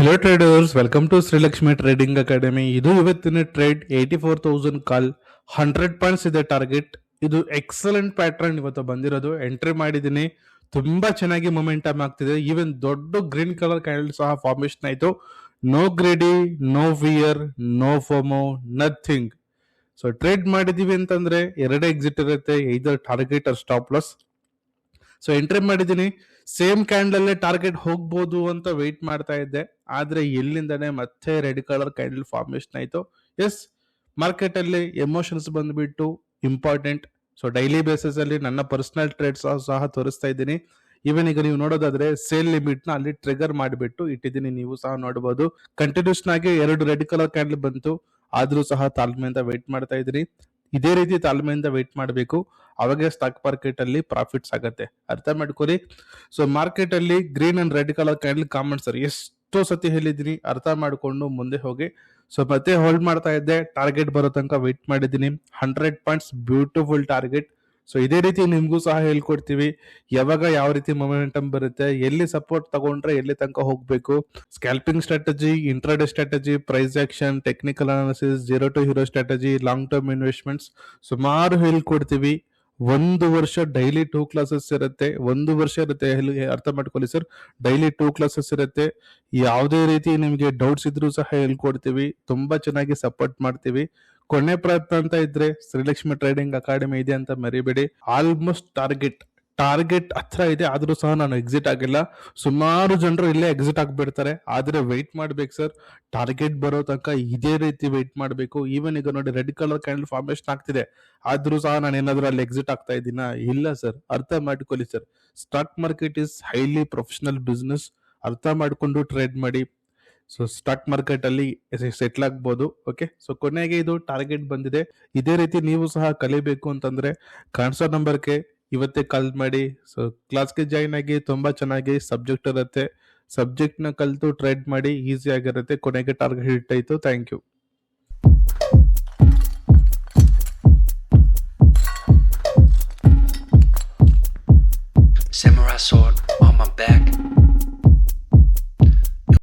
Hello traders, welcome to Srilakshmi trading academy. ಇದು ಇವತ್ತಿನ trade 84,000 call 100 points ಇದೆ ಟಾರ್ಗೆಟ್. ಇದು ಎಕ್ಸಲೆಂಟ್ ಪ್ಯಾಟ್ರನ್ ಇವತ್ತು ಬಂದಿರೋದು. ಎಂಟ್ರಿ ಮಾಡಿದ್ದೀನಿ, ತುಂಬಾ ಚೆನ್ನಾಗಿ ಮೊಮೆಂಟಮ್ ಆಗ್ತಿದೆ. ಈವನ್ ದೊಡ್ಡ ಗ್ರೀನ್ ಕಲರ್ ಕ್ಯಾಂಡಲ್ ಸಹ ಫಾರ್ಮೇಶನ್ ಆಯ್ತು. No greedy, no fear, no FOMO, nothing. So trade ಮಾಡಿದೀವಿ ಅಂತಂದ್ರೆ ಎರಡೇ ಎಕ್ಸಿಟ್ ಇರುತ್ತೆ, either target or stop loss. So entry ಮಾಡಿದ್ದೀನಿ, ಸೇಮ್ ಕ್ಯಾಂಡಲ್ ಟಾರ್ಗೆಟ್ ಹೋಗ್ಬೋದು ಅಂತ ವೆಯ್ಟ್ ಮಾಡ್ತಾ ಇದ್ದೆ. ಆದ್ರೆ ಎಲ್ಲಿಂದನೇ ಮತ್ತೆ ರೆಡ್ ಕಲರ್ ಕ್ಯಾಂಡಲ್ ಫಾರ್ಮೇಶನ್ ಆಯ್ತು. ಎಸ್, ಮಾರ್ಕೆಟ್ ಅಲ್ಲಿ ಎಮೋಷನ್ಸ್ ಬಂದ್ಬಿಟ್ಟು ಇಂಪಾರ್ಟೆಂಟ್. ಸೊ ಡೈಲಿ ಬೇಸಿಸ್ ಅಲ್ಲಿ ನನ್ನ ಪರ್ಸನಲ್ ಟ್ರೇಡ್ಸ್ ಸಹ ತೋರಿಸ್ತಾ ಇದ್ದೀನಿ. ಈವನ್ ಈಗ ನೀವು ನೋಡೋದಾದ್ರೆ ಸೇಲ್ ಲಿಮಿಟ್ ನ ಅಲ್ಲಿ ಟ್ರಿಗರ್ ಮಾಡಿಬಿಟ್ಟು ಇಟ್ಟಿದ್ದೀನಿ, ನೀವು ಸಹ ನೋಡಬಹುದು. ಕಂಟಿನ್ಯೂಸ್ ಆಗಿ 2 ರೆಡ್ ಕಲರ್ ಕ್ಯಾಂಡಲ್ ಬಂತು, ಆದ್ರೂ ಸಹ ತಾಳ್ಮೆಯಿಂದ ವೆಯ್ಟ್ ಮಾಡ್ತಾ ಇದ್ದೀನಿ. ಇದೇ ರೀತಿ ತಾಳ್ಮೆಯಿಂದ ವೆಯ್ಟ್ ಮಾಡಬೇಕು, ಅವಾಗ ಸ್ಟಾಕ್ ಮಾರ್ಕೆಟ್ ಅಲ್ಲಿ ಪ್ರಾಫಿಟ್ಸ್ ಆಗತ್ತೆ, ಅರ್ಥ ಮಾಡ್ಕೊಳ್ಳಿ. ಸೊ ಮಾರ್ಕೆಟ್ ಅಲ್ಲಿ green and red colour candle common sir, ಎಷ್ಟೋ ಸತಿ ಹೇಳಿದೀನಿ, ಅರ್ಥ ಮಾಡ್ಕೊಂಡು ಮುಂದೆ ಹೋಗಿ. ಸೊ ಮತ್ತೆ ಹೋಲ್ಡ್ ಮಾಡ್ತಾ ಇದ್ದೆ, ಟಾರ್ಗೆಟ್ ಬರೋ ತನಕ ವೆಯ್ಟ್ ಮಾಡಿದ್ದೀನಿ. 100 ಪಾಯಿಂಟ್ಸ್ ಬ್ಯೂಟಿಫುಲ್ ಟಾರ್ಗೆಟ್. ಸೊ ಇದೇ ರೀತಿ ನಿಮ್ಗೂ ಸಹ ಹೇಳ್ಕೊಡ್ತೀವಿ, ಯಾವಾಗ ಯಾವ ರೀತಿ ಮೊಮೆಂಟಮ್ ಬರುತ್ತೆ, ಎಲ್ಲಿ ಸಪೋರ್ಟ್ ತಗೊಂಡ್ರೆ ಎಲ್ಲಿ ತನಕ ಹೋಗ್ಬೇಕು, scalping strategy, intraday strategy, price action, technical analysis, zero to hero strategy, long term investments ಸುಮಾರು ಹೇಳ್ಕೊಡ್ತೀವಿ. 1 ವರ್ಷ ಡೈಲಿ 2 ಕ್ಲಾಸಸ್ ಇರುತ್ತೆ. 1 ವರ್ಷ ಇರುತ್ತೆ, ಅರ್ಥ ಮಾಡ್ಕೊಳ್ಳಿ ಸರ್. ಡೈಲಿ 2 ಕ್ಲಾಸಸ್ ಇರುತ್ತೆ. ಯಾವುದೇ ರೀತಿ ನಿಮಗೆ ಡೌಟ್ಸ್ ಇದ್ರೂ ಸಹ ಹೇಳ್ಕೊಡ್ತೀವಿ, ತುಂಬಾ ಚೆನ್ನಾಗಿ ಸಪೋರ್ಟ್ ಮಾಡ್ತೀವಿ. ಕೊನೆ ಪ್ರಯತ್ನ ಅಂತ ಇದ್ರೆ ಶ್ರೀಲಕ್ಷ್ಮಿ ಟ್ರೇಡಿಂಗ್ ಅಕಾಡೆಮಿ ಇದೆ ಅಂತ ಮರಿಬೇಡಿ. ಆಲ್ಮೋಸ್ಟ್ ಟಾರ್ಗೆಟ್ ಹತ್ರ ಇದೆ, ಆದ್ರೂ ಸಹ ನಾನು ಎಕ್ಸಿಟ್ ಆಗಿಲ್ಲ. ಸುಮಾರು ಜನರು ಇಲ್ಲೇ ಎಕ್ಸಿಟ್ ಆಗ್ಬಿಡ್ತಾರೆ, ಆದ್ರೆ ವೆಯ್ಟ್ ಮಾಡ್ಬೇಕು ಸರ್. ಟಾರ್ಗೆಟ್ ಬರೋ ತನಕ ಇದೇ ರೀತಿ ವೆಯ್ಟ್ ಮಾಡ್ಬೇಕು. ಈವನ್ ಈಗ ನೋಡಿ ರೆಡ್ ಕಲರ್ ಕ್ಯಾಂಡಲ್ ಫಾರ್ಮೇಶನ್ ಆಗ್ತಿದೆ, ಆದ್ರೂ ಸಹ ನಾನು ಏನಾದ್ರೂ ಅಲ್ಲಿ ಎಕ್ಸಿಟ್ ಆಗ್ತಾ ಇದ್ದೀನಾ? ಇಲ್ಲ ಸರ್, ಅರ್ಥ ಮಾಡ್ಕೊಳ್ಳಿ sir. Stock market is highly professional business, ಅರ್ಥ ಮಾಡ್ಕೊಂಡು ಟ್ರೇಡ್ ಮಾಡಿ. ಸೊ ಸ್ಟಾಕ್ ಮಾರ್ಕೆಟ್ ಅಲ್ಲಿ ಸೆಟ್ಲ್ ಆಗ್ಬೋದು. ಓಕೆ, ಸೊ ಕೊನೆಗೆ ಇದು ಟಾರ್ಗೆಟ್ ಬಂದಿದೆ. ಇದೇ ರೀತಿ ನೀವು ಸಹ ಕಲಿಬೇಕು ಅಂತಂದ್ರೆ ಕಾನ್ಸೋ ನಂಬರ್ಗೆ ಇವತ್ತೇ ಕಾಲ್ ಮಾಡಿ. ಸೊ ಕ್ಲಾಸ್ಗೆ ಜಾಯಿನ್ ಆಗಿ, ತುಂಬಾ ಚೆನ್ನಾಗಿ ಸಬ್ಜೆಕ್ಟ್ ಇರುತ್ತೆ. ಸಬ್ಜೆಕ್ಟ್ ನ ಕಲಿತು ಟ್ರೇಡ್ ಮಾಡಿ, ಈಸಿ ಆಗಿರುತ್ತೆ. ಕೊನೆಗೆ ಟಾರ್ಗೆಟ್ ಹಿಟ್ ಆಯ್ತು. Thank you. Samurai sword.